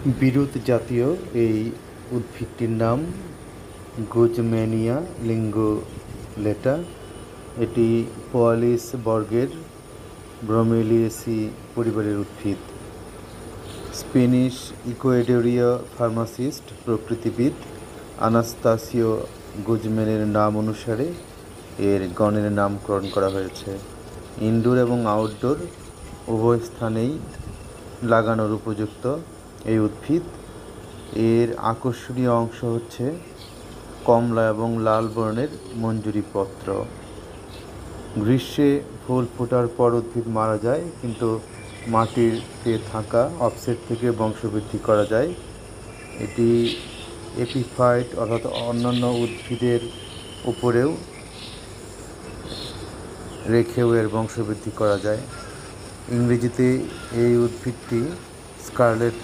বিরুৎ জাতীয় এই উদ্ভিদটির নাম গুজম্যানিয়া লিঙ্গুলেটা। এটি পোয়ালিস বর্গের ব্রোমেলিয়েসি পরিবারের উদ্ভিদ। স্পেনিশ ইকুয়েডরীয় ফার্মাসিস্ট প্রকৃতিবিদ আনাস্তাসিও গুজম্যানের নাম অনুসারে এর গণের নামকরণ করা হয়েছে। ইনডোর এবং আউটডোর উভয় স্থানেই লাগানোর উপযুক্ত এই উদ্ভিদ। এর আকর্ষণীয় অংশ হচ্ছে কমলা এবং লাল বর্ণের মঞ্জুরি পত্র। গ্রীষ্মে ফুল ফোটার পর উদ্ভিদ মারা যায়, কিন্তু মাটিতে থাকা অফসেট থেকে বংশবৃদ্ধি করা যায়। এটি এপিফাইট অর্থাৎ অন্যান্য উদ্ভিদের উপরেও রেখেও এর বংশবৃদ্ধি করা যায়। ইংরেজিতে এই উদ্ভিদটি স্কারলেট